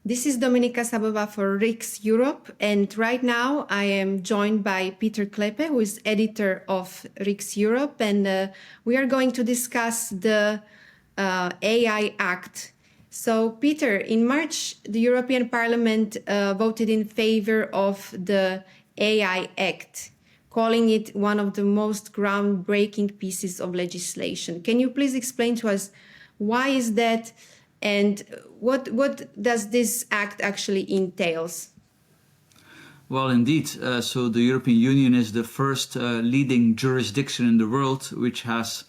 This is Dominika Sabova for Riks Europe, and right now I am joined by Pieter Cleppe, who is editor of Riks Europe, and we are going to discuss the AI Act. So, Peter, in March, the European Parliament voted in favor of the AI Act, calling it one of the most groundbreaking pieces of legislation. Can you please explain to us why is that? And what does this act actually entails? Well, indeed. So the European Union is the first leading jurisdiction in the world which has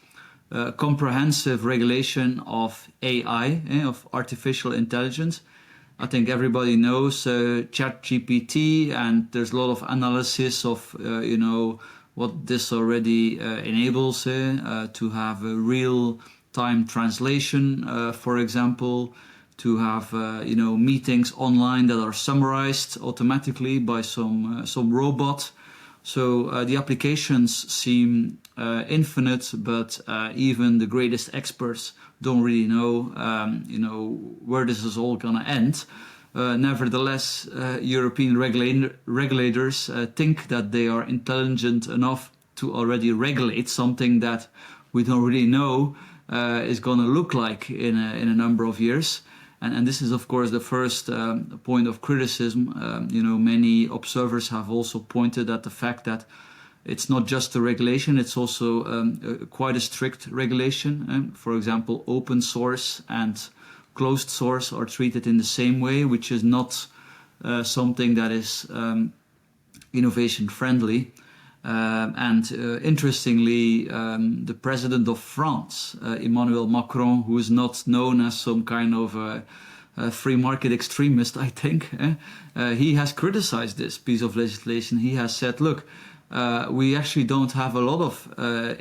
comprehensive regulation of AI, of artificial intelligence. I think everybody knows ChatGPT, and there's a lot of analysis of what this already enables to have a real time translation, for example, to have meetings online that are summarized automatically by some robot. So the applications seem infinite, but even the greatest experts don't really know where this is all gonna end. Nevertheless, European regulators think that they are intelligent enough to already regulate something that we don't really know is going to look like in a number of years. And this is, of course, the first point of criticism. Many observers have also pointed at the fact that it's not just a regulation, it's also quite a strict regulation. For example, open source and closed source are treated in the same way, which is not something that is innovation friendly. Interestingly, the president of France, Emmanuel Macron, who is not known as some kind of free market extremist, I think, he has criticized this piece of legislation. He has said, look, we actually don't have a lot of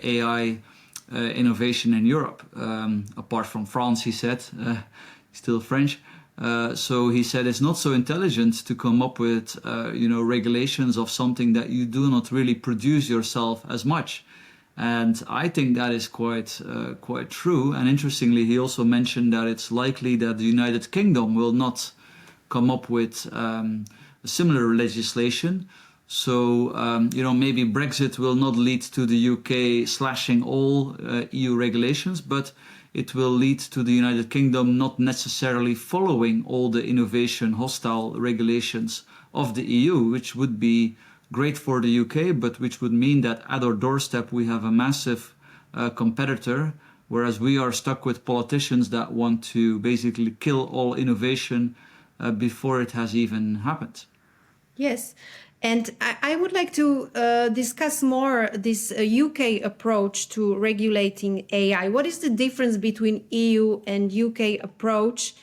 AI innovation in Europe, apart from France, he said, still French. So he said it's not so intelligent to come up with regulations of something that you do not really produce yourself as much. And I think that is quite true. And interestingly, he also mentioned that it's likely that the United Kingdom will not come up with similar legislation. So maybe Brexit will not lead to the UK slashing all EU regulations, but it will lead to the United Kingdom not necessarily following all the innovation hostile regulations of the EU, which would be great for the UK, but which would mean that at our doorstep we have a massive competitor, whereas we are stuck with politicians that want to basically kill all innovation before it has even happened. Yes. And I would like to discuss more this UK approach to regulating AI. What is the difference between EU and UK approach,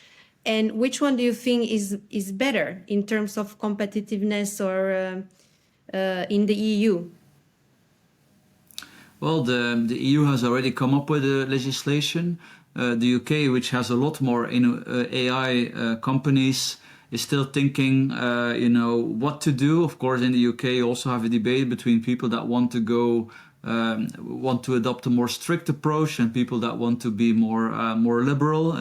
and which one do you think is better in terms of competitiveness or in the EU? Well, the EU has already come up with a legislation. The UK, which has a lot more AI companies, is still thinking, what to do. Of course, in the UK, you also have a debate between people that want to adopt a more strict approach and people that want to be more liberal.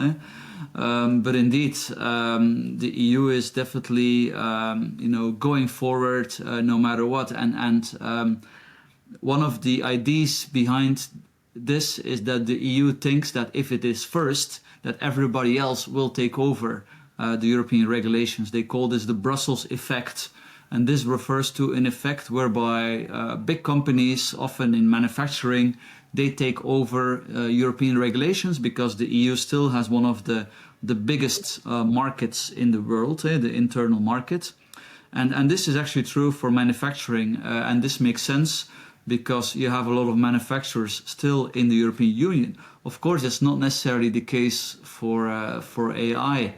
But indeed, the EU is definitely, going forward no matter what. And one of the ideas behind this is that the EU thinks that if it is first, that everybody else will take over the European regulations. They call this the Brussels effect, and this refers to an effect whereby big companies, often in manufacturing, they take over European regulations because the EU still has one of the biggest markets in the world, the internal market. And this is actually true for manufacturing, and this makes sense because you have a lot of manufacturers still in the European Union. Of course, it's not necessarily the case for AI.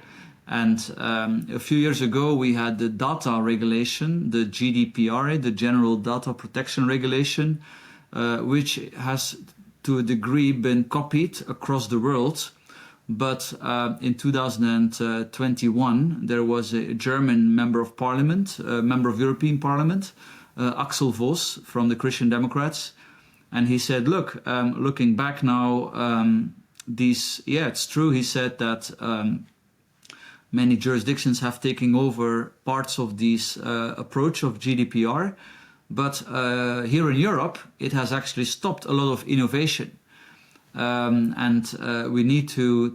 And a few years ago, we had the data regulation, the GDPR, the General Data Protection Regulation, which has to a degree been copied across the world. But in 2021, there was a German member of parliament, member of European Parliament, Axel Voss from the Christian Democrats. And he said, look, looking back now, it's true, he said that many jurisdictions have taken over parts of this approach of GDPR. But here in Europe, it has actually stopped a lot of innovation. And we need to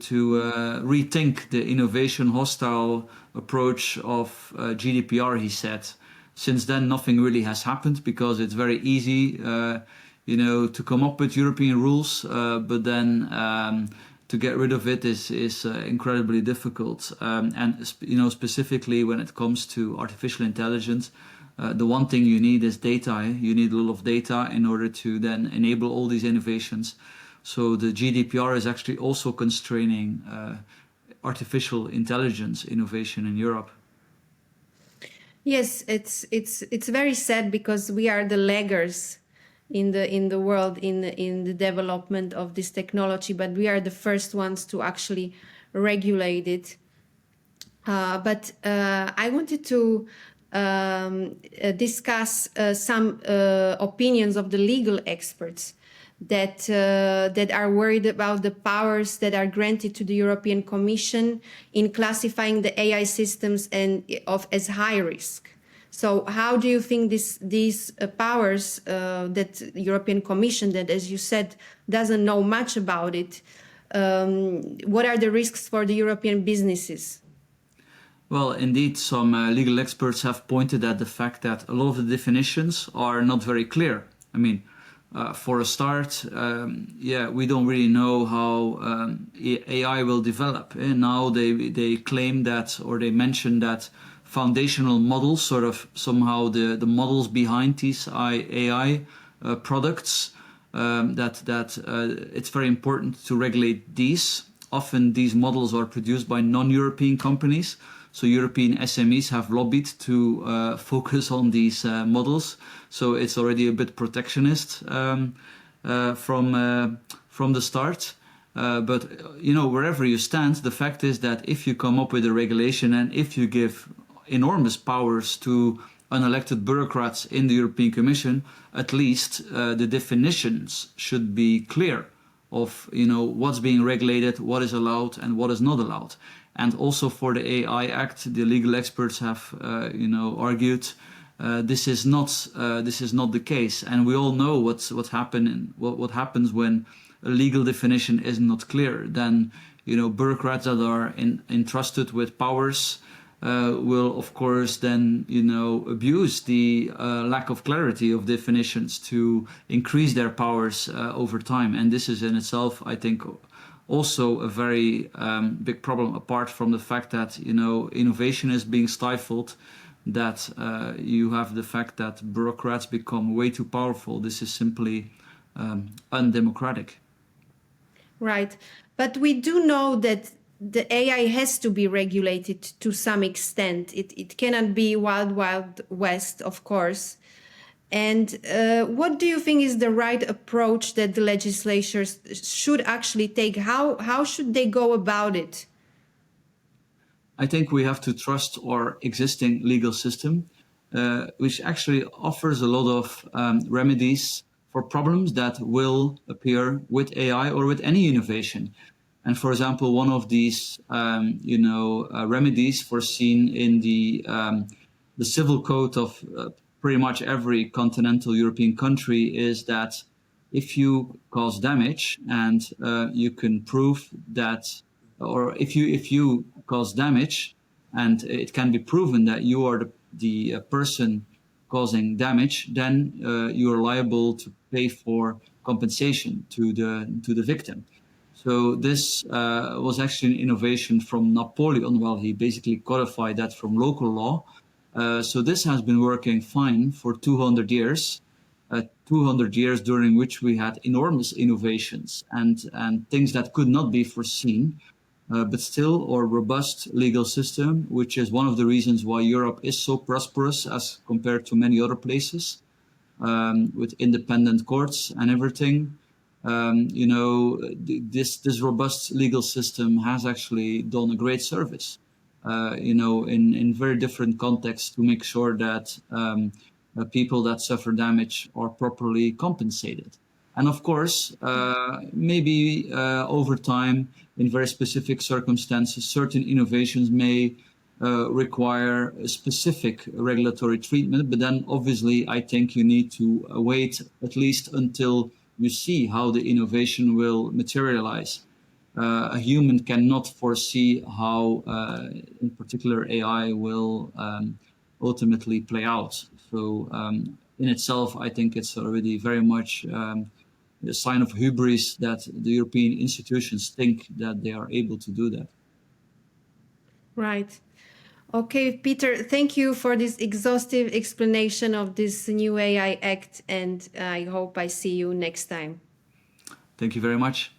rethink the innovation hostile approach of GDPR, he said. Since then, nothing really has happened because it's very easy, to come up with European rules, but then to get rid of it is incredibly difficult. And specifically when it comes to artificial intelligence, the one thing you need is data. You need a lot of data in order to then enable all these innovations. So the GDPR is actually also constraining artificial intelligence innovation in Europe. Yes, it's very sad because we are the laggers in the world in the development of this technology, but we are the first ones to actually regulate it. But I wanted to discuss some opinions of the legal experts that are worried about the powers that are granted to the European Commission in classifying the AI systems as high risk. So how do you think these powers that European Commission, that, as you said, doesn't know much about it, what are the risks for the European businesses? Well, indeed, some legal experts have pointed at the fact that a lot of the definitions are not very clear. I mean, for a start, we don't really know how AI will develop. And now they claim that, or they mention that foundational models, sort of somehow the models behind these AI products, that it's very important to regulate these. Often these models are produced by non-European companies. So European SMEs have lobbied to focus on these models. So it's already a bit protectionist from the start. But wherever you stand, the fact is that if you come up with a regulation and if you give enormous powers to unelected bureaucrats in the European Commission, at least the definitions should be clear of what's being regulated, what is allowed and what is not allowed. And also for the AI Act, the legal experts have argued this is not the case. And we all know what happens when a legal definition is not clear. Then bureaucrats that are entrusted with powers will of course then abuse the lack of clarity of definitions to increase their powers over time. And this is in itself, I think, also a very big problem, apart from the fact that innovation is being stifled, that you have the fact that bureaucrats become way too powerful. This is simply undemocratic. Right, but we do know that the AI has to be regulated to some extent. It cannot be wild west, of course. And what do you think is the right approach that the legislators should actually take? How should they go about it? I think we have to trust our existing legal system, which actually offers a lot of remedies for problems that will appear with AI or with any innovation. And for example, one of these remedies foreseen in the civil code of pretty much every continental European country is that if you cause damage and you can prove that, or if you cause damage and it can be proven that you are the person causing damage, then you are liable to pay for compensation to the victim. So this was actually an innovation from Napoleon. Well, he basically codified that from local law. So this has been working fine for 200 years, 200 years during which we had enormous innovations and things that could not be foreseen, but still our robust legal system, which is one of the reasons why Europe is so prosperous as compared to many other places, with independent courts and everything. This robust legal system has actually done a great service, in very different contexts to make sure that people that suffer damage are properly compensated. And of course, maybe over time, in very specific circumstances, certain innovations may require a specific regulatory treatment. But then obviously, I think you need to wait at least until you see how the innovation will materialize. A human cannot foresee how, in particular, AI will ultimately play out. So, in itself, I think it's already very much a sign of hubris that the European institutions think that they are able to do that. Right. Okay, Peter, thank you for this exhaustive explanation of this new AI Act, and I hope I see you next time. Thank you very much.